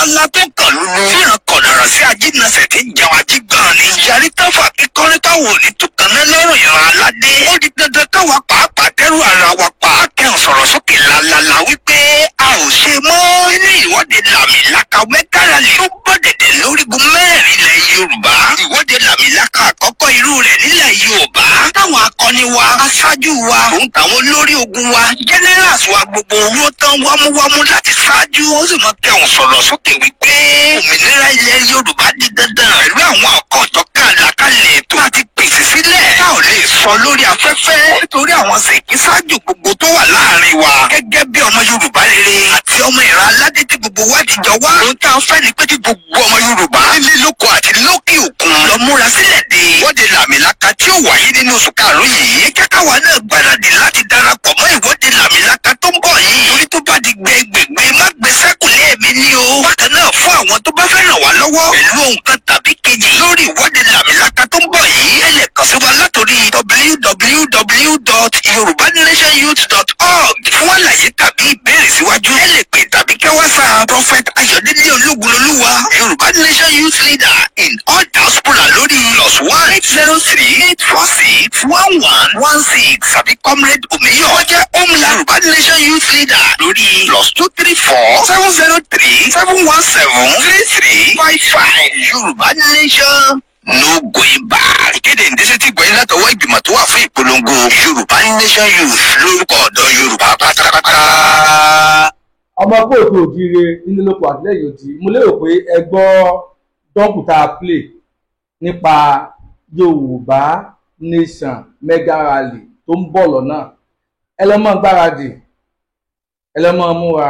ńláńlá tó kàn lulu fíran kọ̀dọ̀rọ̀ sí ajínasẹ̀ tí ń jẹun ajígbọ̀n ni. yarí táfà kíkọ́rí táwọn ò ní túkaná lọ́rùn ìran aládé. ó di dandan káwa pàápàá dẹ́rù ara wa pa kẹ́hìn sọ̀rọ̀ sókè lálálá wípé a ò ṣe mọ́. nínú ìwọ́de làmìlaka mẹ́kàrálì tó gbọ́dẹ̀dẹ̀ lórígun mẹ́rin ilẹ̀ Yorùbá. ìwọ́de làmìlaka àkọ́kọ́ irú rẹ̀ nílẹ̀ Yorùbá. táwọn akọni wa aṣáájú wa òun táwọn olórí ogun wa generals wa gbogbo owó tán wámúwámú láti ṣáájú ó sì mọ kẹ́hìn sọ̀rọ̀ sókè wípé òmìnira ilẹ̀ Yorùbá di dandan pẹ̀lú àwọn ọkọ̀ ìtọ́ka àlàkalẹ̀ ètò àti pèsè sílẹ̀. tá ò lè sọ lórí afẹ́fẹ́ nítorí àwọn ṣèkí ṣáájú gbogbo tó wà láàrin wa. gẹ́gẹ́ bí ọmọ Yorùbá rere àti ọmọ ìran aládé tí gbogbo wa ti jọ wá. ohun tá a fẹ́ ni pé kí gbogbo ọmọ Yorùbá nílé lóko àti lókè òkun lọ múra sílẹ̀ dé ìwọ́de làmìlaka tí ó wáyé nínú oṣù karùn-ún yìí. kẹ́kọ̀ọ́ wa náà gbáradì láti darapọ̀ mọ́ ìwọ́de làmìlaka tó ń bọ̀ yìí. torí tó bá di gbẹgbẹgbẹ má gbé sẹ́kùlé ẹ̀mí ni o. bákan náà fún àwọn tó bá fẹ́ ràn wá lọ́wọ́ pẹ̀lú ohun kan tàbí kejì lórí ìwọ́de làmìlaka tó ń bọ̀ yìí. ẹ lè kàn sí wa látòrí www.yorubanationyouth.org fún àlàyé tàbí ìbéèrè síwájú. ẹ lè pè tàbí kẹ́ WhatsApp Prophet Ayọ̀délé Olúgbòlúwa Yorùbá Nation Youth Leader in all diaspora lórí +1-803-846-1116 tàbí Comrade Omiyo ó jẹ́ Omla Yorùbá Nation Youth Leader lórí +234-717-3355 Yorùbá Nation no going back. ìkéde ìdíṣẹ́ tí gbẹ̀yìn látọwọ́ ìgbìmọ̀ tó wà fún ìpolongo Yorùbá Nation Youth lórúkọ ọ̀dọ́ Yorùbá pátápátá. ọmọ kóòtù òjire nínú lóko àtìlẹ́yìn òdì mo lérò pé ẹ gbọ́ dọ́kùtà play nípa Yorùbá Nation mega rally tó ń bọ̀ lọ́nà. ẹ lọ́ mọ́ gbáradì, ẹ lọ́ mọ́ múra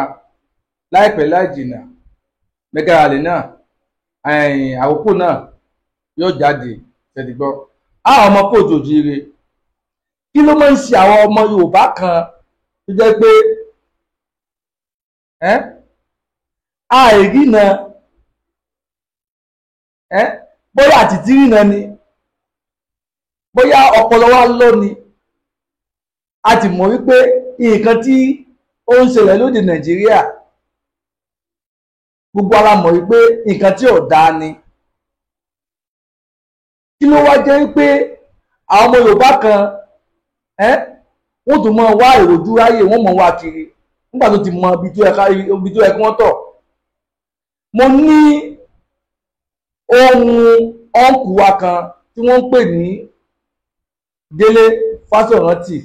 láìpẹ́ láì jìnnà mega rally náà àkókò náà yóò jáde tẹ̀dígbọ́. àwọn ọmọ kóòtù òjire kí ló máa ń ṣe àwọn ọmọ Yorùbá kan tó jẹ́ pé àìrìnà bóyá àtìtì rìnà ni bóyá ọpọlọ wa lọ ni. a ti mọ̀ wípé nǹkan tí ó ń ṣẹlẹ̀ lóde Nàìjíríà gbogbo ara mọ̀ wípé nǹkan tí ò dáa ni. kí ló wá jẹ́ wípé àwọn ọmọ Yorùbá kan wọ́n tún mọ̀ wá ìròjú ráyè wọ́n mọ̀ wá kiri nígbà tó ti mọ ibi tó yẹ kí wọ́n tọ̀. mo ní ohun ọ̀nkù wa kan tí wọ́n ń pè ní Délé Fásórántì.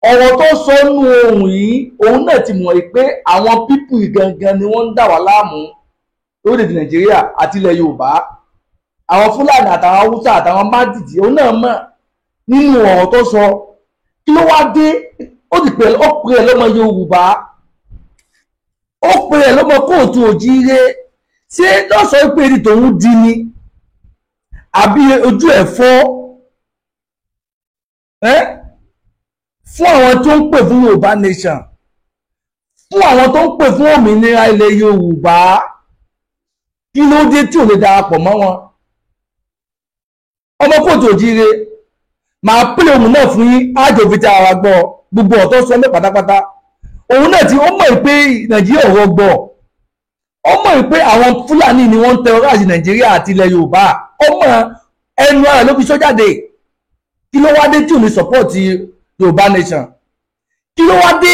ọ̀rọ̀ tó sọ nú ohun yìí òun náà ti mọ̀ pé àwọn pípù gangan ni wọ́n ń dà wá láàmú lórílẹ̀-èdè Nàìjíríà àti ilẹ̀ Yorùbá. àwọn Fúlàní àtàwọn Haúsá àtàwọn Mándìtì òun náà mọ̀ nínú ọ̀rọ̀ tó sọ. kí ló wá dé? ó pè é lọ́mọ Yorùbá, ó pè é lọ́mọ kóòtù òjíire. ṣé lọ́sọ̀ pé èdè tòun di ni àbí ojú ẹ̀ fọ́? fún àwọn tó ń pè fún Yorùbá Nation, fún àwọn tó ń pè fún òmìnira ilẹ̀ Yorùbá, kí ló dé tí ò lè darapọ̀ mọ́ wọn? ọmọ kóòtù òjíire màá pè ohun náà fún yín ájòfìtì ara gbọ́ gbogbo ọ̀tọ̀ sọ mẹ́ pátápátá. òun náà tí ó mọ̀ pé Nàìjíríà ọ̀rọ̀ gbọ́, ó mọ̀ pé àwọn Fúlàní ni wọ́n ń terrorize Nàìjíríà àti ilẹ̀ Yorùbá. ó mọ̀ ẹnu ara ló fi sọ jáde. kí ló wá dé tí ò ní support Yorùbá Nation? kí ló wá dé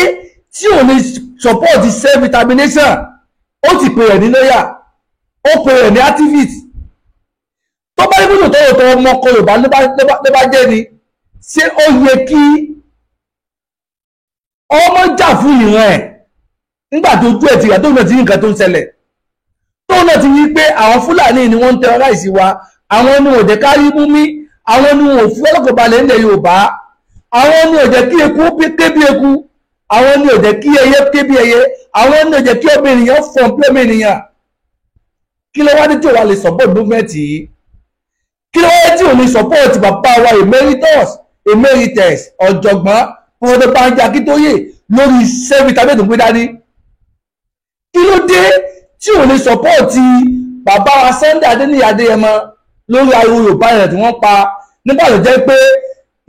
tí ò ní support self determination? ó ti pè rẹ̀ ní lọ́yà, ó pè rẹ̀ ní activist. tó bá ibùdó tọwọ́tọ̀ ọmọ ọkọ Yorùbá ló bá jẹ́ ni, ṣé ó yẹ kí ọmọ jà fún ìran ẹ̀ nígbà tó ojú ẹ̀ ti rà tó náà ti ní nǹkan tó ń ṣẹlẹ̀, tó náà ti rí pé àwọn Fúlàní ni wọ́n ń terrorize wa, àwọn ni ò jẹ́ ká rí mú mí, àwọn ni ò fún ọlọ́kọ̀ọ́balẹ̀ ilẹ̀ Yorùbá, àwọn ni ò jẹ́ kí eku ké bí eku, àwọn ni ò jẹ́ kí ẹyẹ ké bí ẹyẹ, àwọn ni ò jẹ́ kí ọmọ ènìyàn fọ̀n pé ọmọ ènìyàn. kí ló wá dé tí ò wá lè support movement yìí? kí ló wá dé tí ò ní support bàbá wa emeritus ọ̀jọ̀gbọ́n Professor Banji Akíntóyè lórí self determination tó gbé dání? kí ló dé tí ò ní support bàbá wa Sunday Adéníyì Adéyẹmọ lórí ariwo Yorùbá rẹ̀ tí wọ́n pa nígbà tó jẹ́ pé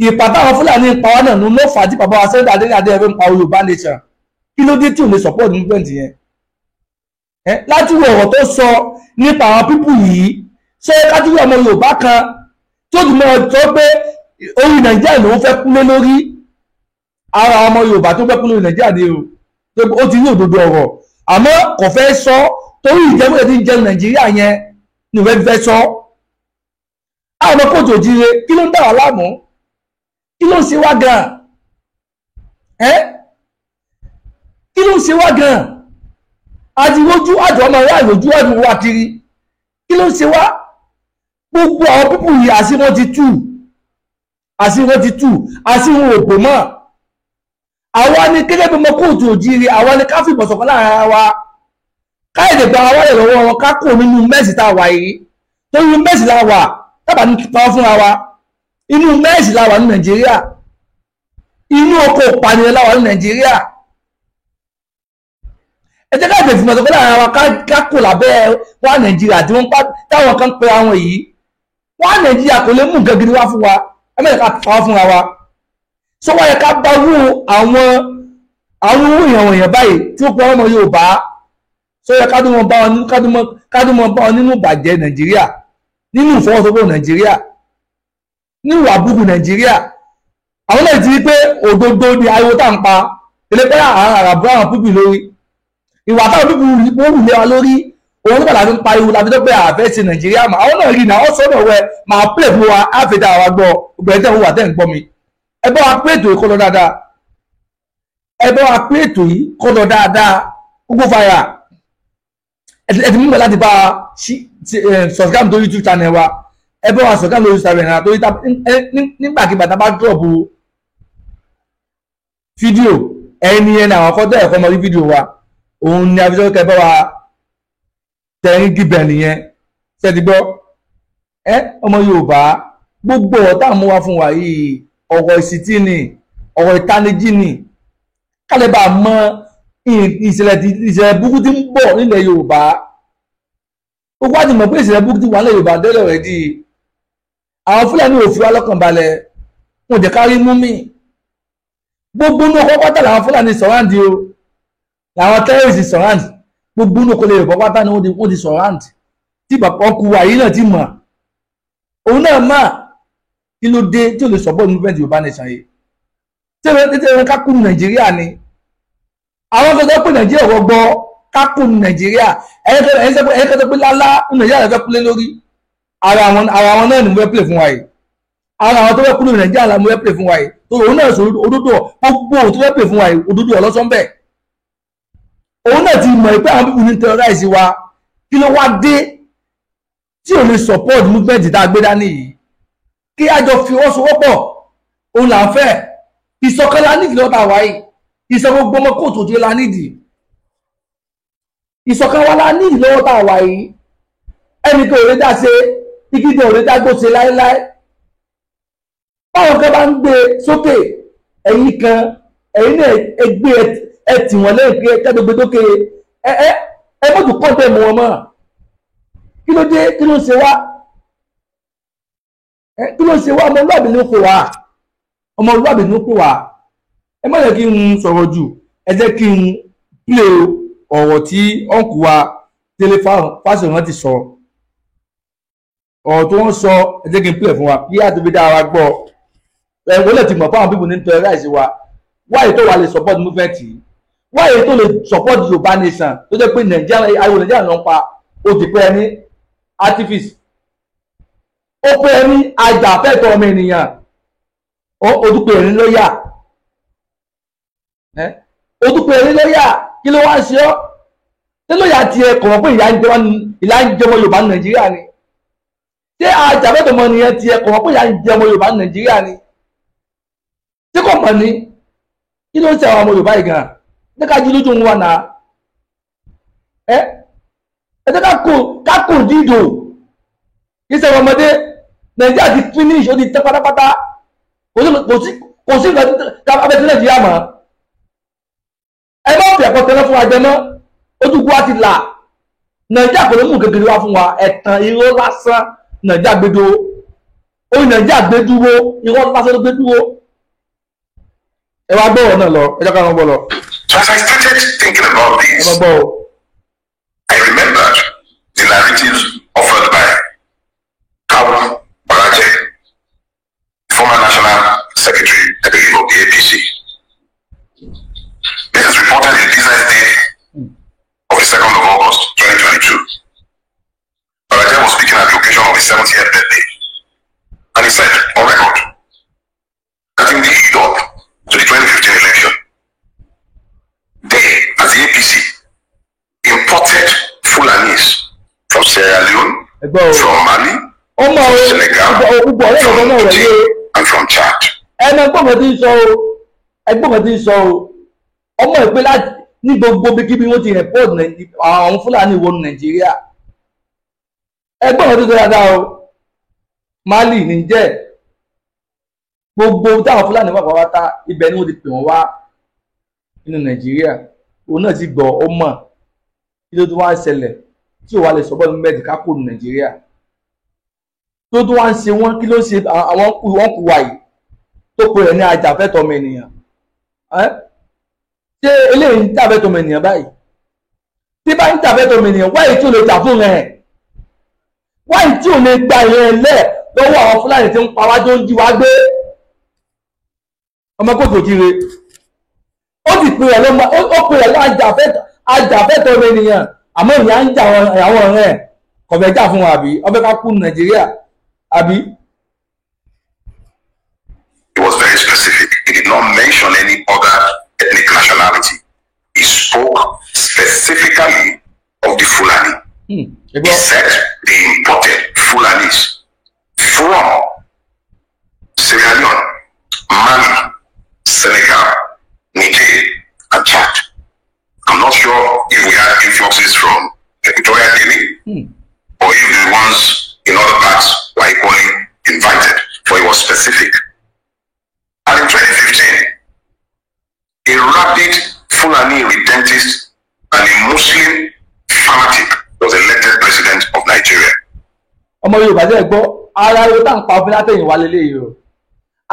ìpà táwọn Fúlàní ń pa wá náà ló fà á tí bàbá wa Sunday Adéníyì Adéyẹmọ ń pa Yorùbá Nation? kí ló dé tí ò ní support movement yẹn? láti wo ọ̀rọ̀ tó sọ nípa àwọn pípù yìí ṣé kájú ọmọ Yorùbá kan tó ti mọ̀ tó pé orí Nàìjíríà ló ń fẹ́ kúlé lórí ara ọmọ Yorùbá tó fẹ́ kúlé lórí Nàìjíríà ni ó ti ní òdodo ọ̀rọ̀ àmọ́ kò fẹ́ sọ torí ìjẹ́bùrẹ́ tí ń jẹun Nàìjíríà yẹn ni òun fẹ́ sọ. àwọn ọmọ kóòtù òjire kí ló ń dà wá láàmú kí ló ń ṣe wá gan-an kí ló ń ṣe wá gan-an àti lójú àjọ ọmọ ìyá ìlójú ẹ̀dùn wa kiri kí ló ń ṣe wá gbogbo àwọn pípù yìí àṣírí ti tú àṣírí òpó mọ́ àwa ni gẹ́gẹ́ bí ọmọ kóòtù òjire àwa ni ká fìbọn ṣọ̀kan láàrin ara wa káyọ̀dé gba àwọn ẹ̀rọ lọ́wọ́ wọn ká kó nínú mẹ́sì tá a wà yìí torí mẹ́sì la wà tábà ní pa fúnra wa inú mẹ́sì la wà ní Nàìjíríà inú oko ìpànìyàn la wà ní Nàìjíríà ẹ jẹ́ ká ìdè fìbọn ṣọ̀kan láàrin ara wa ká kó lábẹ́ wa Nàìjíríà tí wọ́n táwọn kan pe àwọn yìí wa Nàìjíríà kò lè mú nǹkan gidi wá fún wa ẹ mẹ́ta ká pa fúnra wa sọ wáyé ká bá wú àwọn èèyàn wọ̀nyẹn báyìí tí ó pọ̀ ọmọ Yorùbá sọ yẹ kádùmọ̀ bá wọn nínú ìbàjẹ́ Nàìjíríà nínú ìfọwọ́sowọ́pọ̀ Nàìjíríà nínú àbúkù Nàìjíríà àwọn náà ti rí pé òdodo ni ariwo tá à ń pa elépe àràbọ àwọn pípì lórí ìwà táwọn pípì wọ́n rù lé wa lórí òun nígbà láti ń pariwo láti tó pé àfẹ́ ṣe Nàìjíríà mà àwọn náà rí náà wọ́n sọ́dọ̀ wẹ máa pè fún wa àfẹ́dá wa gbọ́ obìnrin tẹ̀ ń wà tẹ̀ ń gbọ́ mi ẹ bá wa pé ètò yìí kọ́ lọ dáadáa gbogbo fàyà ẹ ti mú mi láti bá subscribe to YouTube channel wa ẹ bá wa subscribe lórí channel náà torí nígbàkigbà tá a bá drop fídíò ẹni àwọn akọ́tọ̀ ẹ̀kọ́ mọ́ rí fídíò wa òun ni àfihàn kẹ bá wa tẹ̀rín gíbẹ̀ nìyẹn ṣe ti gbọ́ ọmọ Yorùbá gbogbo ọ̀tá mú wa fún wa yìí ọ̀rọ̀ ìsìtì ni ọ̀rọ̀ ìtanijí ni kálẹ̀ bá mọ ìṣẹ̀lẹ̀ burúkú tí ń bọ̀ nílẹ̀ Yorùbá ó wá ti mọ̀ pé ìṣẹ̀lẹ̀ burúkú tí wà nílẹ̀ Yorùbá délẹ̀ rẹ̀ di àwọn Fúlàní ò fi wá lọ́kàn balẹ̀ wọn ò jẹ́ ká rí mú mi gbogbo inú ọkọ̀ pátá làwọn Fúlàní sọ̀ráǹdì o làwọn tẹ́rẹ̀sì sọ̀ráǹdì gbogbo inú ọkọ̀ lè Yorùbá pátá ni wọ́n ti sọ̀ráǹdì tí bàbá ọkùnrin àyí náà ti mọ̀ òun náà mà kí ló dé tí ò lè sọ̀bọ̀ movement Yorùbá nation yìí tí ẹ̀rọ kákùn Nàìjíríà ni àwọn kan tó pè Nàìjíríà wọ́gbọ́ kákùn Nàìjíríà ẹ̀yẹ́ tó pé lálá Nàìjíríà fẹ́ kúlé lórí ara wọn náà ni mo fẹ́ pè fún wa yìí ara àwọn tó fẹ́ kúlé Nàìjíríà la mo fẹ́ pè fún wa yìí tó òun náà sọ òdodo gbogbo òun tó fẹ́ pè fún wa yìí òdodo ọlọ́sọ́ bẹ́ẹ̀ òun náà ti mọ̀ pé àwọn pípù ní terrorize wa kí ló wá dé tí ò lè support movement tá a gbé dání yìí kí a jọ fi wọ́n sowọ́pọ̀ òun là ń fẹ́ ìṣọ̀kan la nídìí lọ́ta wáyé ìṣọ̀kan gbogbo ọmọ kóòtù òjò la nídìí ìṣọ̀kan wa la nídìí lọ́wọ́ tá a wáyé ẹnì kan ò lè dá ṣe ìgídé ò lè dá gbó ṣe láéláé báwọn kan bá ń gbé sókè ẹ̀yìn kan ẹ̀yìn náà ẹgbẹ́ ẹ tì wọ́n lẹ́yìn pé kẹ́dọ̀gbẹ́ dókè ẹ mọ́tò kọ́ńtẹ̀ mọ́ wọn mọ́ kí ló dé kí ló ń ṣe wá ọmọlúwàbí ló pè wá ọmọlúwàbí ló pè wá ẹ má jẹ́ kí n sọ̀rọ̀ jù ẹ jẹ́ kí n plé ọ̀rọ̀ tí ọ̀nkù wa Délé Fásóyàn ti sọ ọ̀rọ̀ tó wọ́n sọ ẹ jẹ́ kí n plé fún wa kí àtúbí dára wa gbọ́ ẹ̀wọ́n lè ti mọ̀ fáwọn pípọ̀ ní terrorize wa wáyé tó wà lè support movement yìí wáyé tó lè support Yorùbá nation tó jẹ́ pé ariwo Nàìjíríà ló ń pa ó ti pẹ́ ní activist ó pẹ́ ní ajàfẹ́tọ̀ọ́ ọmọ ènìyàn ó dúpẹ́ ẹ̀rín lọ́yà ó dúpẹ́ ẹ̀rín lọ́yà kí ló wá ń ṣe ọ́ tí lọ́yà tiẹ̀ kọ̀ pé ìyá ń jẹmọ Yorùbá ní Nàìjíríà ni tí ajàfẹ́tọ̀ọ́ ọmọ ènìyàn tiẹ̀ kọ̀ pé ìyá ń jẹmọ Yorùbá ní Nàìjíríà ni tí kò mọ̀ ní kí ló ń ṣe àwọn ọmọ Yorùbá yìí gan ní ká jí lójú wọn náà ẹ jẹ́ ká kò dídò iṣẹ́ ọmọdé Nàìjíríà ti finish ó ti tẹ́ pátápátá kò sí nǹkan abẹ́tí Nàìjíríà mọ́ ẹ má fi ẹ̀kọ́ tẹ́lẹ̀ fún wa jẹmọ́ ojúkú wa ti là Nàìjíríà kò lè mú kékeré wá fún wa ẹ̀tàn irọ́ lásán Nàìjíríà gbé dúró orí Nàìjíríà gbé dúró irọ́ lásán ló gbé dúró ẹ wá gbọ́ ọ̀rọ̀ náà lọ ẹ jẹ́ ká wọ́n gbọ́ lọ. So as I started thinking about this, I narratives offered by Kawu Baraje, former National Secretary, I believe, of the APC. This is reported in Business Day of the 2nd of August, 2022. Baraje was speaking at the occasion of his 70th birthday, and he said, on record, that in the lead up to the 2015 election, they, as the APC, imported Fulanis from Sierra Leone, from Mali, from Senegal, from Djibouti, and from Chad. Ọmọ ìpè láti ní gbogbo bíkíbi wọ́n ti report àwọn Fúlàní wọnú Nàìjíríà. Ẹgbọ́n ọdún tó dáadáa o, Mali, Niger, gbogbo táwọn Fúlàní wà pàwátá ibẹ̀ ni wọ́n ti pè wọ́n wá nínú Nàìjíríà. Òun náà ti gbọ́ ọmọ kí ló tó wá ń ṣẹlẹ̀ tí ò wá lè sọ́bọ́ mẹ́ẹ̀dì ká kò ní Nàìjíríà. Tó tó wá ń ṣe wọ́n kí ló ṣe àwọn wọ́n kù wáyé tó pe rẹ̀ ní ajàfẹ́tọ̀ọ́ ọmọ ènìyàn. Ṣé eléyìí ń tàbẹ́tọ̀ọ́ ọmọ ènìyàn báyìí? Tí bá ń tàbẹ́tọ̀ọ́ ọmọ ènìyàn wáyé tí ò lè jà fún rẹ̀? Wáyé tí ò lè gba ìyẹn lẹ̀ lọ́wọ́ àwọn Fúlàní tí ń pa wá tó ń jí wá gbé? Ọmọ kòtò kiri. Ó ti pe ẹ̀ lọ́mọ ó pe ẹ̀ ajàfẹ́tọ̀ọ́ ọmọ ènìyàn àmọ́ ìyá ń jà àwọn ọ̀rẹ́ ẹ̀ kọ̀fẹ́ jà fún wa àbí ọbẹ̀ ká kú Nàìjíríà àbí? It was very specific. He did not mention any other ethnic nationality. He spoke specifically of the Fulani. He said they imported Fulanis from Sierra Leone, Mali, Senegal, Niger, and Chad. I'm not sure if we had influxes from Equatorial Guinea or if the ones in other parts were equally invited, for it was specific. And in 2015, a rabid Fulani redentist and a Muslim fanatic was elected president of Nigeria. Ọmọ Yorùbá jẹ́ gbọ́ ara yóò tá ń pa fún látẹ̀yìn wá lélẹ́yìí o.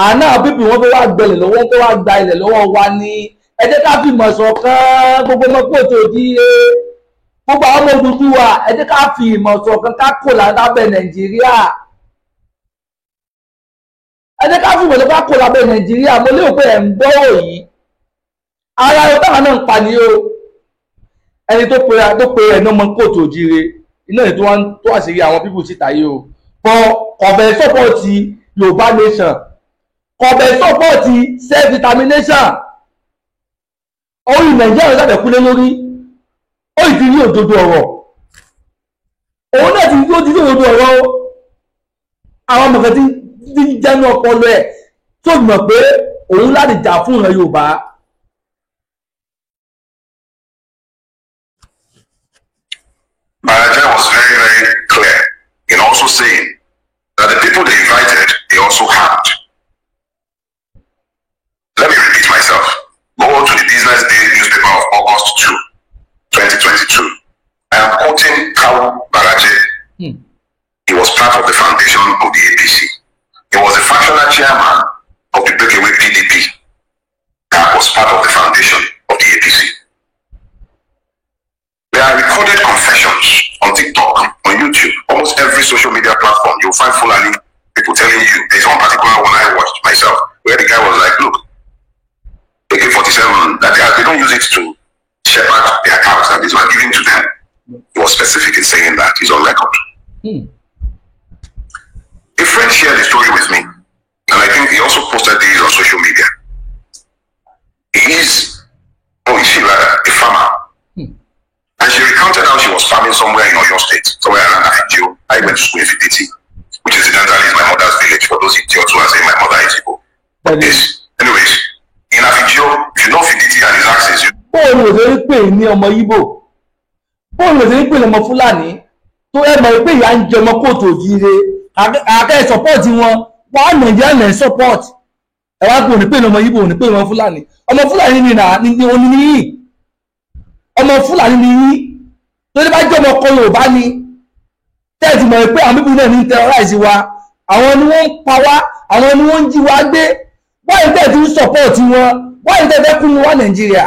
Àná bíbí wọn fẹ́ wá gbẹlẹ̀ lọ́wọ́ wọn fẹ́ wá gba ilẹ̀ lọ́wọ́ wa ní ẹ jẹ́ ká fi ìmọ̀ ṣọ̀kan gbogbo ọmọ kóòtù òjíire gbogbo àwọn ọmọ Odùduwà ẹ jẹ́ ká fi ìmọ̀ ṣọ̀kan ká kò lábẹ́ Nàìjíríà. Ẹ jẹ́ ká fi ìmọ̀ ṣọ̀kan ká kò lábẹ́ Nàìjíríà. Mo lérò pé ẹ̀ ń gbọ́ òyì. Ara yóò táwọn náà ń pa ní o. Ẹni tó pe ẹ̀ ní ọmọ kóòtù òjíire iná ètò wọn tó àṣírí àwọn pípù síta yìí o. Kọ̀bẹ̀ sọ́pọ̀tì Yorùbá nation, kọ̀bẹ̀ sọ́pọ̀tì self determination. Orí Nàìjíríà ló sábẹ̀ kúlé lórí, ó ti rí òdodo ọ̀rọ̀. Òun náà ti rí òdodo ọ̀rọ̀ o. Àwọn ọmọ kan ti ń jẹ́nu ọpọlọ ẹ̀ tó mọ̀ pé òun láti jà fún ìran Yorùbá. Baraje was very, very clear in also saying that the people they invited, they also harmed. Let me repeat myself. Go to the Business Day newspaper of August 2, 2022. I am quoting Kawu Baraje. He was part of the foundation of the APC. He was the fractional chairman of the breakaway PDP. That was part of the foundation of the APC. There are recorded confessions on TikTok, on YouTube, almost every social media platform. You'll find Fulani people telling you. There's one particular one I watched myself, where the guy was like, look, AK-47, that they don't use it to shepherd their cows, that these were given to them. He was specific in saying that. He's on record. A friend shared the story with me, and I think he also posted these on social media. He is, a farmer. And she recounted how she was farming somewhere in Oyo State, somewhere around Afijio. I went to school in Fiditi, which incidentally is my mother's village, for those idiots who are saying my mother is Igbo. But this, anyways, in Afijio, if you know Fiditi and his accents, you... Bóòlù ò ṣe pè ní ọmọ Ìgbò, bóòlù ò ṣe pè ní ọmọ Fúlàní, tó ẹ mọ̀ pé ìyá ń jẹ ọmọ kóòtù òjíire, àkẹ́ sọ́pọ́ọ̀tì wọn, wọ́n á Nàìjíríà lẹ́ sọ́pọ́ọ̀tì. Ẹ wá pè ní pè ní ọmọ Ìgbò, ní pè ní ọmọ Fúlàní. Ọmọ Fúlàní ni oní níyì. Ọmọ Fúlàní ni yín. Tó ní bá jẹ́ ọmọ ọkọ Yorùbá ni. Tẹ́ẹ̀tì mọ̀ pé àwọn bíbí náà ní terrorize wa. Àwọn ni wọ́n ń pa wá, àwọn ni wọ́n ń jí wa gbé. Wọ́n yìí tẹ́ẹ̀tì ń sọ́pọ́ọ̀tì wọn. Wọ́n yìí tẹ́ẹ̀tì kún ní wá Nàìjíríà.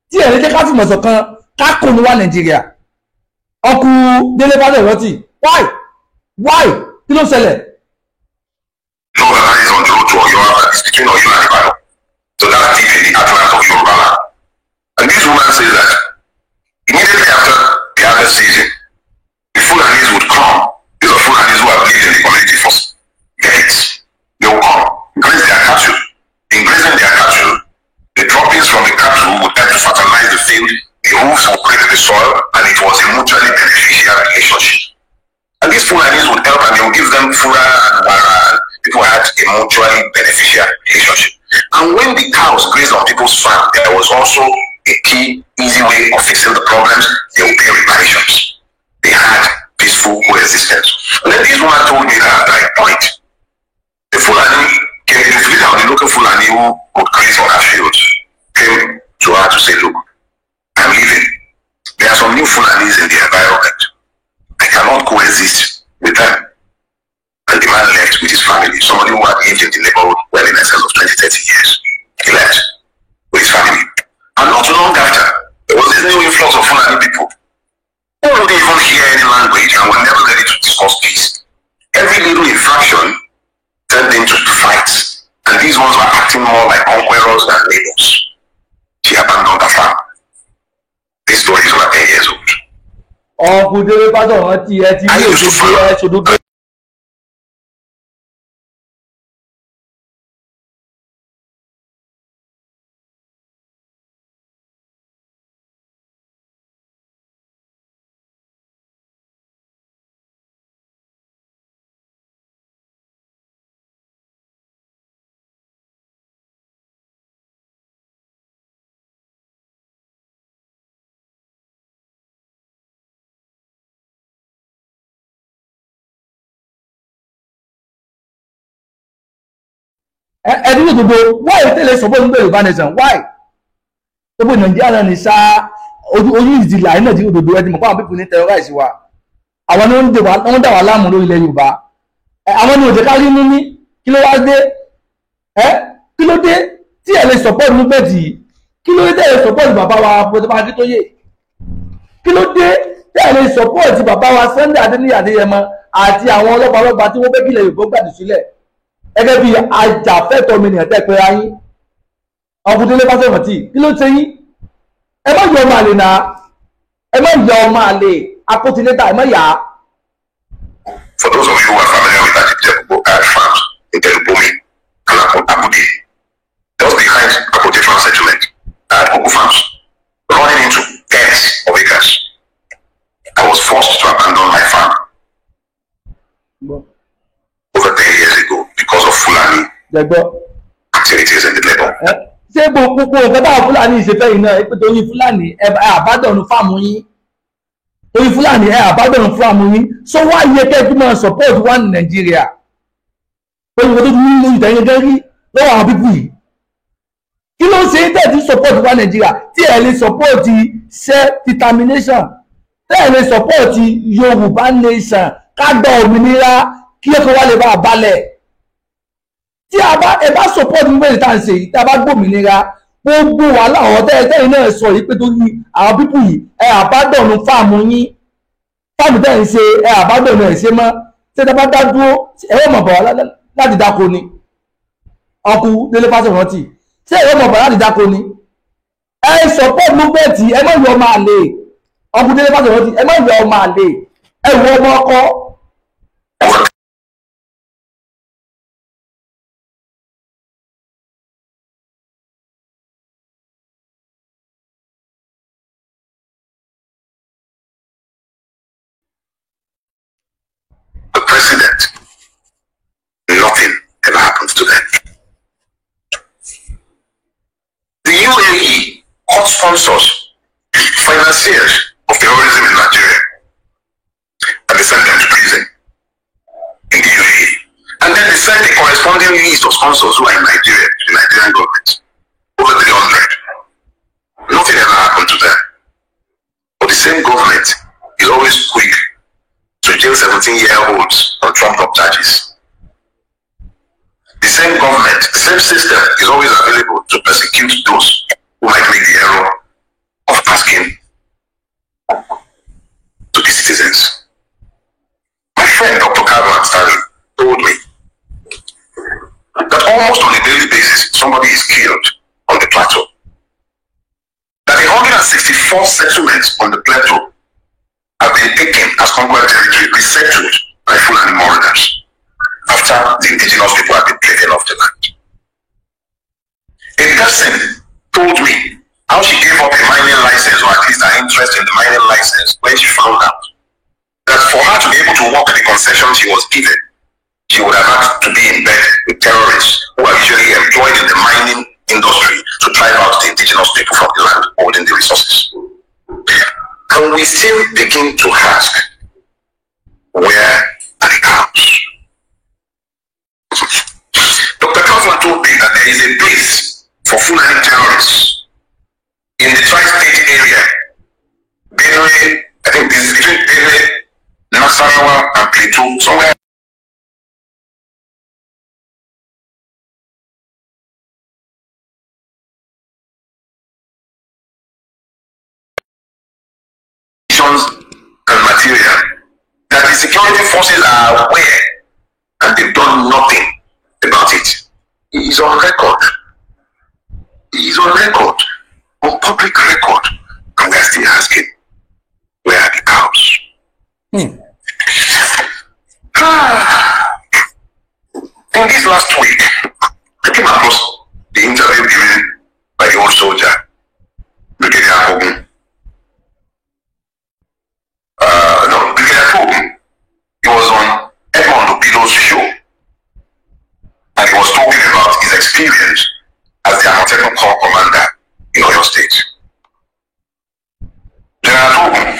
Tí ẹ̀rí jẹ́ ká fìmọ̀ ṣọ̀kan ká kún ní wá Nàìjíríà. Uncle Dele Fasoranti, why? Kí ló ṣẹlẹ̀? No, that is on the road to Oyo, it's between Oyo and Ibadan. So that's deep in the Atlantic of Yoruba. And this woman says that immediately after the harvest season, the Fulanis would come. These are Fulanis who have lived in the community for decades. They will come, graze their cattle. In grazing their cattle, the droppings from the cattle would help to fertilize the field, the hooves would create the soil, and it was a mutually beneficial relationship. And these Fulanis would help, and they would give them fura and wara. People had a mutually beneficial relationship. And when the cows grazed on people's farm, there was also a key, easy way of fixing the problems. They would pay reparations. They had peaceful coexistence. And then this woman told me that at that point, the Fulani came, the local Fulani who would graze on her fields came to her to say, look, I'm leaving. There are some new Fulanis in the environment. I cannot coexist with them. And the man left with his family, somebody who had lived in the neighborhood well in excess of 20, 30 years. He left with his family. And not long after, there was this new influx of Fulani people who didn't even hear any language and were never ready to discuss peace. Every little infraction turned into fights, and these ones were acting more like conquerors than neighbors. She abandoned the farm. This story is over 10 years old. Uncle Dele Fasoranti, ẹ ti ní òṣèlú ẹ ṣòdodo. Ẹdún òdodo, why tẹ́lẹ̀ sọ́bọ̀ nígbà Yorùbá nation, why? Gbogbo Nàìjíríà náà ní sá oyún ìdílé àìní Nàìjíríà òdodo ẹni mọ̀ fáwọn pípọ̀ ní terrorize wa. Àwọn ni wọ́n dà wá láàmú lórí ilẹ̀ Yorùbá. Àwọn ni òjò kárí níní, kí ló wá dé? Kí ló dé tí ẹ lè support movement yìí? Kí ló dé tí ẹ lè support bàbá wa Bọ́lá Akíntóyè? Kí ló dé tí ẹ lè support bàbá wa Sunday Adéníyì Adéyẹmọ àti àwọn ọlọ́pàá tí wọ́n fẹ́ kí ilẹ̀ Yorùbá gbàdú sílẹ̀? Gẹ́gẹ́ bí ajàfẹ́tọ̀ọ́ ọmọnìyàn tẹ́ pé ayín Uncle Dele Fasoranti, kí ló ṣe yín? Ẹ má yọ ọmọ àlè náà, ẹ má yọ ọmọ àlè akótilétà, ẹ má yà á. For those of you who are familiar with that farms in Telebomi and Abuja, just behind Abuja farm settlement, I had cocoa farms running into tens of acres. I was forced to abandon my farm over 10 years ago because of Fulani activities in the labor. Ṣé gbogbo nǹkan táwọn Fúlàní ìṣẹ́fẹ́ yìí náà pé torí Fúlàní ẹ àbádọ́nu fáàmù yín, torí Fúlàní ẹ àbádọ́nu fáàmù yín, so wá yẹ kẹ́ kí máa support wà ní Nàìjíríà pẹ̀lú nǹkan tó ti ní ìtẹ̀yìn gẹ́rí lọ́wọ́ àwọn pípù yìí. Kí ló ṣe tẹ́ ti support wà Nàìjíríà tí ẹ lè support self determination, tẹ́ ẹ lè support Yorùbá nation ká gba òmìnira kí ẹ̀kọ́ wá lè bá a balẹ̀. Tí ẹ bá support movement tá à ń ṣe yìí, tí a bá gbòmìnira gbogbo wàhálà ọ̀rọ̀ tẹ́yìn náà sọ yìí pé torí àwọn pípù yìí ẹ àbádọ́nu fáàmù yín, fáàmù tẹ́ ń ṣe ẹ àbádọ́nu ẹ̀ ṣe mọ́, ṣé tẹ́ bá dá dúró ẹ yóò mọ̀ bọ̀ láti dáko ni. Uncle Dele Fasoranti, ṣé ẹ yóò mọ̀ bọ̀ láti dáko ni? Ẹ support movement ẹ má yọ ọmọ àlè. Uncle Dele Fasoranti, ẹ má yọ ọmọ àlè, ẹ wọ ọmọ ọkọ. President, nothing ever happens to them. The UAE hot sponsors, financiers of terrorism in Nigeria, and they send them to prison in the UAE. And then they send a corresponding list of sponsors who are in Nigeria to the Nigerian government, over 300. Nothing ever happened to them. But the same government is always quick to jail 17-year-olds on trumped-up charges. The same government, the same system is always available to persecute those who might make the error of asking to be almost on a daily basis, somebody is killed on the plateau. That 164 settlements on the plateau have been taken as conquered territory, resettled by Fulani marauders after the indigenous people have been taken off the land. A person told me how she gave up a mining license, or at least her interest in the mining license, when she found out that for her to be able to work the concession she was given, she would have had to be in bed with terrorists who are usually employed in the mining industry to drive out the indigenous people from the land holding the resources. And we still begin to ask, where are the cows? Dr. Kaufman told me that there is a base for Fulani terrorists in the tri-state area, Benue, I think this is between Benue, Nasarawa, and Plateau, somewhere. And material that the security forces are aware and they've done nothing about it. He is on record. He is on record, on public record, and we are still asking, where are the cows? In this last week, I came across the interview given by the old soldier, Brigadier Hogan. He was on Edmond Obido's show, and he was talking about his experience as the Amotekun Corps commander in Oyo State. General Togun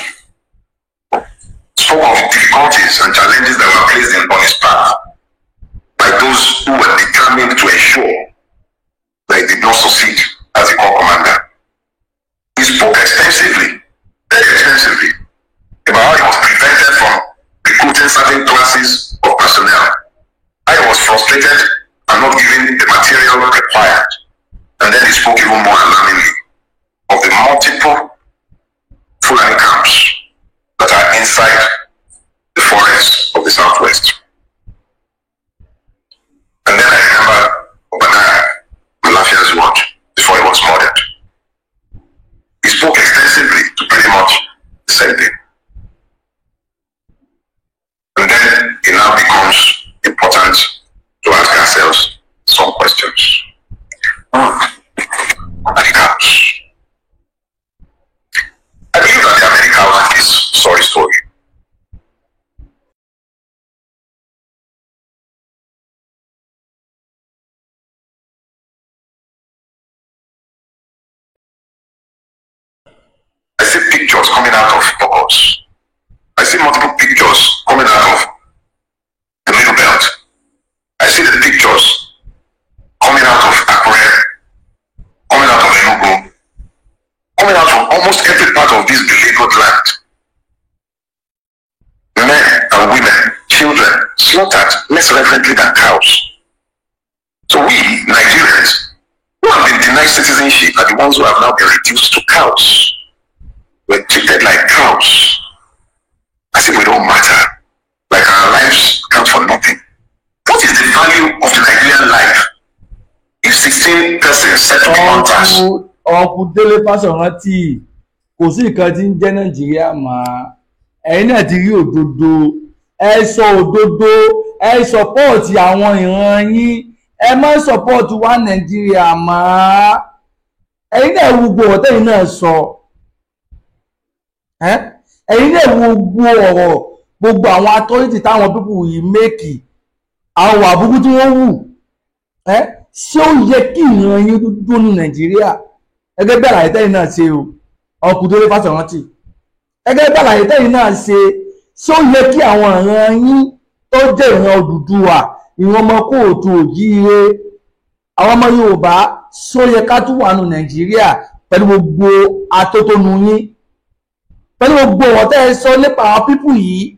spoke of difficulties and challenges that were placed on his path by those who were determined to ensure that he did not succeed as a Corps commander. He spoke extensively, very extensively, about how he was prevented from recruiting certain classes of personnel. I was frustrated and not given the material required. And then he spoke even more alarmingly of the multiple Fulani camps that are inside the forests of the southwest. And then I remember Obadiah Malafia's word before he was murdered. He spoke extensively to pretty much the same thing. And then it now becomes important to ask ourselves some questions. Are the cows? I believe that there are many cows in this sorry story. I see pictures coming out of Pocos. I see multiple pictures coming out of the Middle Belt. I see the pictures coming out of Akure, coming out of Enugu, coming out from almost every part of this beleaguered land. Men and women, children, slaughtered less reverently than cows. So we, Nigerians, who have been denied citizenship, are the ones who have now been reduced to cows. We're treated like cows, as if we don't matter, like our lives count for nothing. What is the value of the Nigerian life if 16 persons settle on tax? Ọkùn Délé Fásọ̀rántì, kò sí nǹkan tí ń jẹ́ Nàìjíríà mọ́. Ẹ̀yin náà ti rí òdodo. Ẹ sọ òdodo, ẹ sọpọ́ọ̀tì àwọn ìran yín. Ẹ má sọpọ́ọ̀tì wá Nàìjíríà mọ́. Ẹ̀yin náà wo gbogbo ọ̀rọ̀ tẹ́yin náà sọ. Ẹ̀yin náà wo gbogbo ọ̀rọ̀ gbogbo àwọn authority táwọn pípù yìí méèkì àwọn àbúkú tí wọ́n wù. Ṣé ó yẹ kí ìran yín dúdú ní Nàìjíríà? Gẹ́gẹ́ bí àlàyé tẹ́yin náà ṣe o, Ọkùn Délé Fásọ̀rántì. Gẹ́gẹ́ bí àlàyé tẹ́yin náà ṣe ó yẹ kí àwọn ìran yín tó jẹ́ ìran Odùduwà, ìran ọmọ Kóòtù Òjíire, àwọn ọmọ Yorùbá, ṣó yẹ ká tún wà ní Nàìjíríà pẹ̀lú gbogbo atótónu yín, pẹ̀lú gbogbo ọ̀rọ̀ tẹ́ ẹ sọ nípa àwọn pípù yìí,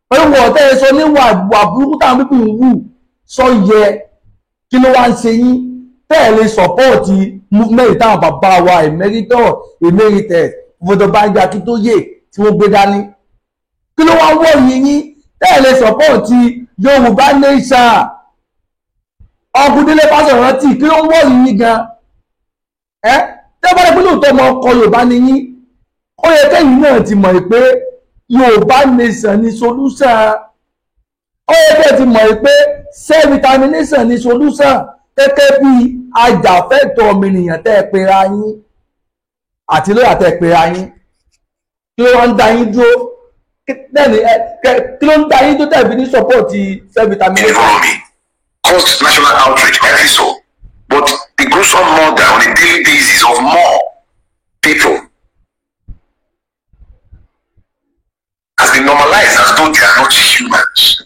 pẹ̀lú gbogbo ọ̀rọ̀ tẹ́ ẹ sọ níwà burúkú táwọn pípù ń wù, ṣó yẹ kí ló wá ń ṣe yín tẹ́ ẹ lè sọ̀pọ́ọ̀tì movement táwọn bàbá wa emeritus Professor Banji Akíntóyè tí wọ́n gbé dání? Kí ló wá wọ́ yín tẹ́ ẹ lè sọ̀pọ́ọ̀tì Yorùbá nation? Ọ̀gùndélé Fásọ̀rántì kí ló ń wọ̀ yìí gan tẹ́ bá dẹ́gbẹ́ lóòótọ́ ọmọ ọkọ Yorùbá ni yín ó yẹ kẹ́yìn náà ti mọ̀ pé Yorùbá nation ni solution ó yẹ kẹ́yìn ti mọ̀ pé self-determination ni solution gẹ́gẹ́ bí ajàfẹ́tọ̀ọ́ ọmọnìyàn tẹ́ ẹ pera yín àti lóyà tẹ́ ẹ pera yín kí ló ń da yín dúró kí ló ń da yín tó tẹ̀ fi ní support self-determination. Caused national outrage, rightly so. But the gruesome murder on a daily basis of more people has been normalized as though they are not humans.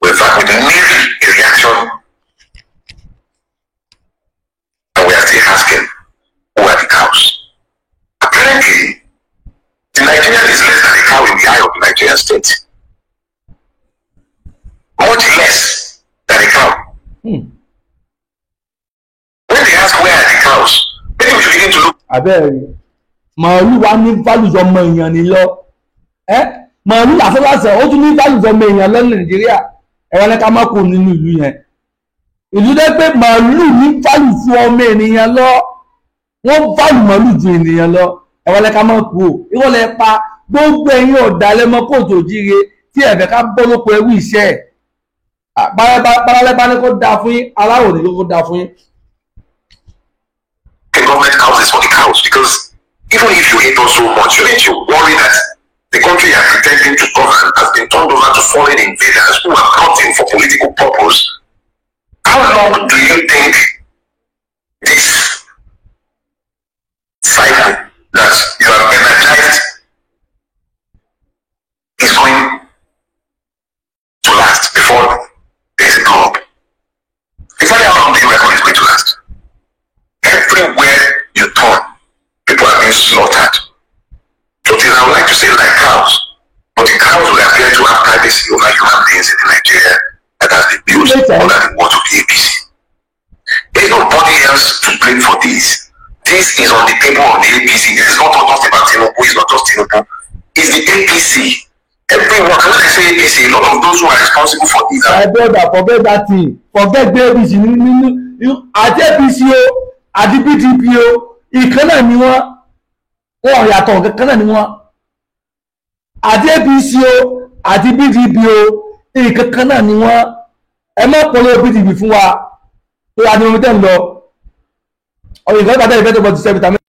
With nearly a reaction, and we are still asking, who are the cows? Apparently, the Nigerian is less than a cow in the eye of the Nigerian state. Much less than a cow. When they ask where are the cows, maybe we should begin to look. Abẹ́rẹ́ màálù wa ní values ọmọ èèyàn ni lọ màálù làṣẹ́làṣẹ́ ó tún ní values ọmọ èèyàn lọ Nàìjíríà ẹ̀rọ ní ká má kó nínú ìlú yẹn ìlú dẹ́ pé màálù ní values fún ọmọ ènìyàn lọ wọ́n value màálù ju ènìyàn lọ ẹ̀rọ ní ká má kó ìwọ́lẹ̀ pa gbogbo ẹ̀yin ọ̀dàlẹ̀ mọ́ kóòtù òjíire tí ẹ̀fẹ̀ ká bọ́ lóko ẹrú iṣẹ́ bárálẹ́ bá ní kó dáa fún yín aláwọ̀ ní kó dáa fún yín. The government houses for the cows because even if you hate us so much, you need to worry that the country you are pretending to govern has been turned over to foreign invaders who are brought in for political purpose. How long do you think this cycle that you have energized is going to last before there is a grow up? Exactly how long do you reckon it's going to last? Everywhere you turn, people are being slaughtered. So I would like to say like cows, but the cows will appear to have privacy over human beings in Nigeria that has been built under the word of the APC. There is nobody else to blame for this. This is on the table of the APC. This is not just about Tinubu, it's not just Tinubu, it's the APC. Everyone, when I say APC, a lot of those who are responsible for this. My brother, forget that thing. Forget the APC. At APC, at the PDP, ìkànnà ni wọ́n yàtọ̀ kankan ni wọ́n àti APC àti PDP ìkankan ni wọ́n ẹ má polówó PDP fún wa tó yà ní omi tẹ́ ń lọ ọ̀rọ̀ ìfẹ́ ìbàdàn ìfẹ́ tó bọ̀ ti sẹ́bìtà mẹ́rin.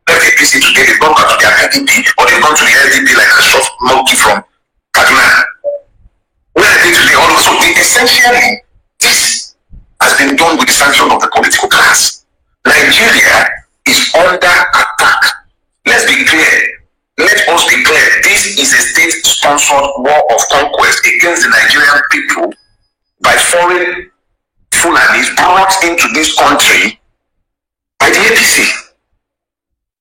APC today, they've gone back to their PDP or they've gone to the SDP like a soft monkey from Kaduna. Where are they today? Also, essentially, this has been done with the sanction of the political class. Nigeria is under attack. Let's be clear. Let us be clear. This is a state-sponsored war of conquest against the Nigerian people by foreign Fulanis brought into this country by the APC.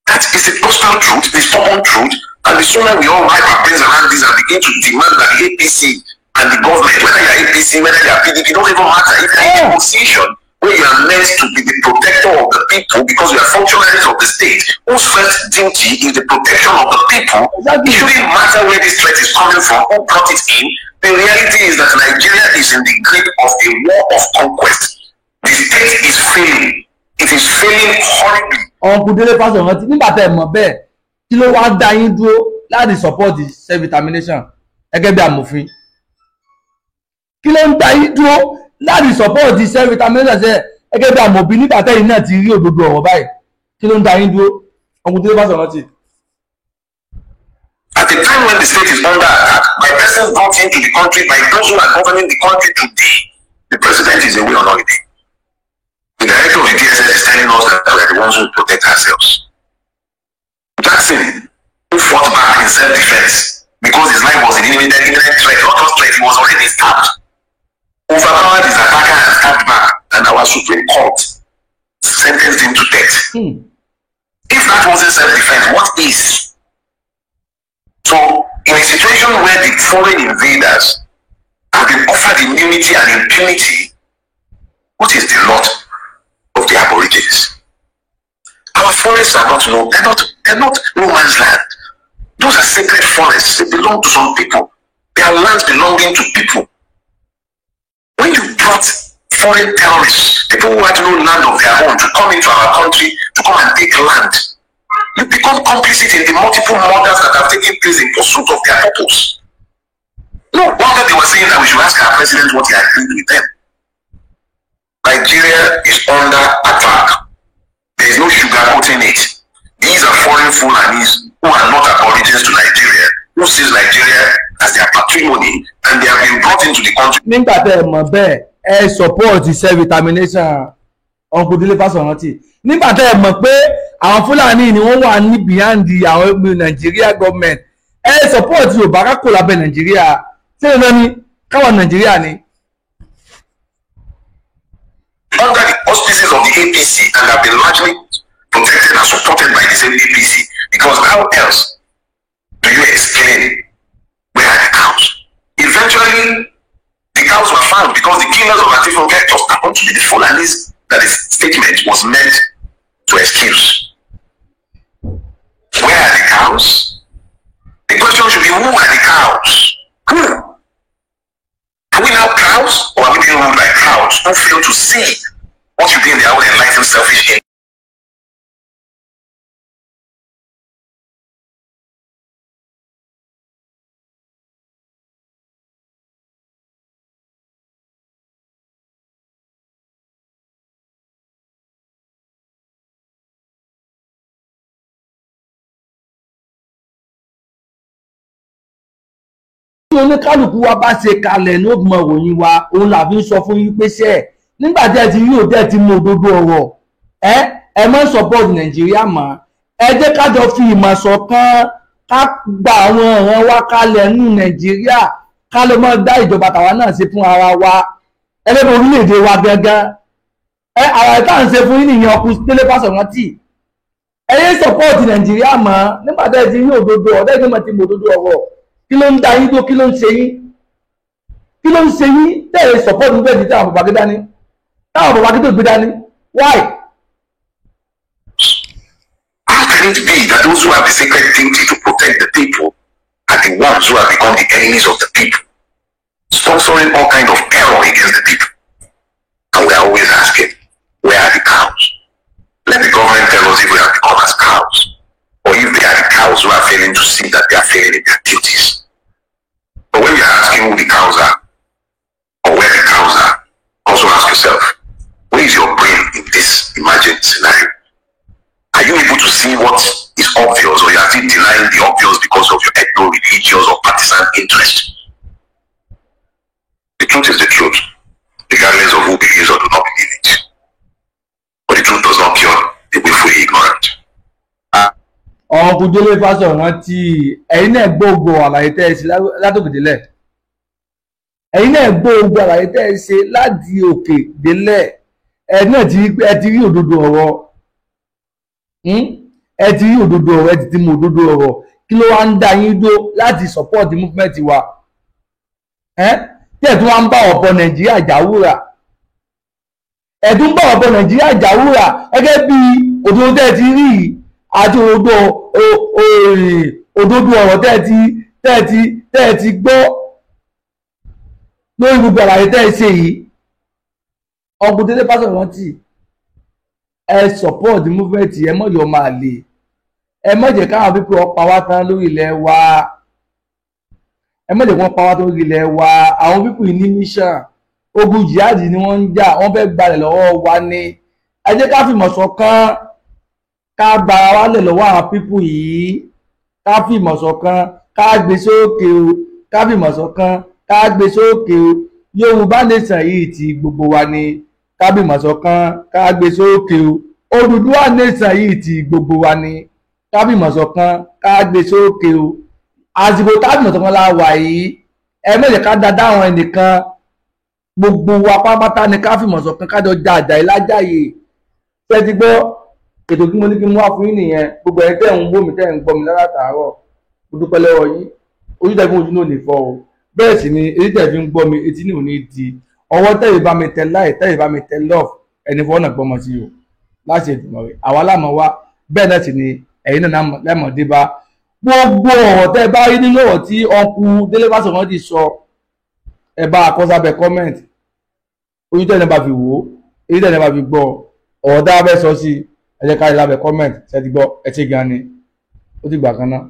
That is the personal truth, the stubborn truth, and the sooner we all wipe our brains around this and begin to demand that the APC and the government, whether you are APC, whether you are PDP, it don't even matter. If you are in a position where you are meant to be the protector of the people because you are functionaries of the state, whose first duty is the protection of the people, it shouldn't matter where this threat is coming from, who brought it in. The reality is that Nigeria is in the grip of a war of conquest. The state is failing. It is failing horribly. Ọ̀gùndélé Fásọ̀rántì nígbà tẹ́ ẹ mọ̀ bẹ́ẹ̀ kí ló wá dá yín dúró láti support self-determination gẹ́gẹ́ bí amòfin kí ló ń dá yín dúró láti support self-determination gẹ́gẹ́ bí amòfin nígbà tẹ́yìn náà ti rí òdodo ọ̀rọ̀ báyìí kí ló ń dá yín dúró Ọ̀gùndélé Fásọ̀rántì. At the time when the state is under attack by persons brought into the country by those who are governing the country today, the president is away on holiday. director of the DSS is telling us that we are the ones who protect ourselves. Jackson, who fought back in self-defense because his life was in imminent threat, or not threat, he was already stabbed. Overpowered his attacker and stabbed back, and our Supreme Court sentenced him to death. If that wasn't self-defense, what is? So, in a situation where the foreign invaders have been offered immunity and impunity, what is the lot of the Aborigines? Our forests are not they're not no man's land. Those are sacred forests. They belong to some people. They are lands belonging to people. When you brought foreign terrorists, people who had no land of their own, to come into our country to come and take land, you become complicit in the multiple murders that have taken place in pursuit of their purpose. No wonder they were saying that we should ask our president what he agreed with them. Nigeria is under attack. There is no sugarcoating it. These are foreign Fulanis who are not aborigines to Nigeria, who sees Nigeria as their patrimony, and they have been brought into the country. Nígbà tẹ́ ẹ mọ̀ bẹ́ẹ̀, ẹ support self-determination Uncle Dele Fáṣọ̀rántì. Nígbà tẹ́ ẹ mọ̀ pé àwọn Fúlàní ni wọ́n wà ní behind àwọn ẹgbẹ́ Nigeria government, ẹ support Yorùbá ká kò lábẹ́ Nigeria. Ṣé ìlú ni káwọn Nigeria ni? Under the auspices of the APC, and have been largely protected and supported by the same APC, because how else do you explain where are the cows? Eventually, the cows were found because the killers of Atifonke just happened to be the Fulanis that the statement was meant to excuse. Where are the cows? The question should be, who are the cows? Who? Are we now cows, or are we being ruled like cows who fail to see what should be in their own enlightened selfish end? Oníkálùkù wa bá ṣe kalẹ̀ ní ògbọ̀n òyìn wa, òun là fi ń sọ fún yín pé ṣẹ́ nígbà tí ẹ ti rí òtẹ́ ti mú òdodo ọ̀rọ̀ ẹ má support Nàìjíríà mọ́, ẹ jẹ́ ká jọ fi ìmọ̀ ṣọ̀kan ká gba àwọn ọ̀ràn wa kalẹ̀ nínú Nàìjíríà ká ló mọ́ dá ìjọba tàwa náà ṣe fún ara wa ẹlẹ́bẹ̀ orílẹ̀-èdè wa gangan àwa ìta ń ṣe fún yín nìyẹn Uncle Dele Fáṣọ̀rántì. Ẹ yé support Nàìjíríà mọ́ nígbà tí ẹ ti rí òdodo ọ̀rọ̀ ẹ jẹ́ mọ́ ti mú òdodo ọ̀rọ̀. Kí ló ń da yín tó, kí ló ń ṣe yín, kí ló ń ṣe yín tẹ́lẹ̀ support nígbà tí táwọn bàbá gé dání, táwọn bàbá gé tó gbé dání, why? How can it be that those who have the sacred duty to protect the people are the ones who have become the enemies of the people, sponsoring all kind of terror against the people? And we are always asking, where are the cows? Let the government tell us if we have become as cows, or if they are the cows who are failing to see that they are failing in their duties. But when you are asking who the cows are, or where the cows are, also ask yourself, where is your brain in this imagined scenario? Are you able to see what is obvious, or you are still denying the obvious because of your ethno-religious or partisan interest? The truth is the truth, regardless of who believes or do not believe it. But the truth does not cure the willfully ignorant. Uncle Dele Fáṣọ̀rántì, ẹ̀yin náà gbogbo àlàyé tẹ́ ẹ ṣe látòkè délẹ̀. Ẹ̀yin náà gbogbo àlàyé tẹ́ ẹ ṣe láti òkè délẹ̀. Ẹ náà ti rí òdodo ọ̀rọ̀. Ẹ ti rí òdodo ọ̀rọ̀, ẹ ti mú òdodo ọ̀rọ̀. Kí ló wá ń dá yín dó láti support movement wa? Tí ẹ tún wá ń bá ọ̀pọ̀ Nàìjíríà jáwúrà. Ẹ tún bá ọ̀pọ̀ Nàìjíríà jáwúrà gẹ́gẹ́ bí òdodo tẹ́ ẹ ti rí yìí. Àti òdodo ọ̀rọ̀ tẹ́ ẹ ti gbọ́ lórí gbogbo àlàyé tẹ́ ẹ ṣe yìí. Uncle Dele Fáṣọ̀rántì, ẹ support movement, ẹ má yọ máa lè, ẹ má jẹ́ káwọn pípẹ́ ọ̀pá wá tán lórí ilẹ̀ wa, ẹ má jẹ́ wọ́n pa wá tán lórí ilẹ̀ wa. Àwọn pípẹ́ ní mission, ogun jihad ni wọ́n ń jà, wọ́n fẹ́ gbalẹ̀ lọ́wọ́ wa ni. Ẹ jẹ́ ká fìmọ̀ ṣọ̀kan ká gbára wálẹ̀ lọ́wọ́ àwọn pípù yìí, ká fìmọ̀ ṣọ̀kan ká gbé sókè o, ká fìmọ̀ ṣọ̀kan ká gbé sókè o. Yorùbá nation yìí ti gbogbo wa ni, kábìmọ̀ ṣọ̀kan ká gbé sókè o Odùduwà nation yìí ti gbogbo wa ni kábìmọ̀ ṣọ̀kan ká gbé sókè o àsìkò kábìmọ̀ ṣọ̀kan la wà yìí ẹ má jẹ́ ká dáadáa àwọn ẹnìkan gbogbo wa pátápátá ni káfìmọ̀ ṣọ̀kan kájọ jàjà ìlájàyè ṣe ti gbọ́ ètò tí mo ní kí n mú wá fún yín nìyẹn gbogbo ẹ̀ tẹ́ ń wò mí tẹ́ ń gbọ́ mi látàárọ̀ mo dúpẹ́ lọ́wọ́ yín ojú tẹ́ fún ojú náà ní fọ́ o bẹ́ẹ̀ sì ni etí tẹ́ fi ń gbọ́ mi etí ní ò ní di ọwọ́ tẹ́yìn bá mi tẹ láì tẹ́yìn bá mi tẹ lọ́ọ̀fù ẹni fọwọ́ náà gbọ́mọ sí o láti ìdùnnú rẹ̀ àwa lámọ̀ wá bẹ́ẹ̀ náà sì ni ẹ̀yin náà lẹ́mọ̀dé bá gbogbo ọ̀rọ̀ tẹ́ bá rí nínú ọ̀rọ̀ tí ọkù Délé Fásọ̀rántì ti sọ ẹ bá àkọsábẹ kọ́mẹ̀ntì ojú tẹ́yìn bá fi wò ó èyí tẹ́yìn bá fi gbọ́ ọ̀rọ̀ tá a fẹ́ sọ sí ẹ jẹ́ ká rí lábẹ́ kọ́mẹ̀ntì ṣe ti gbọ́ ẹ ti gan ni ó ti gbà kan náà.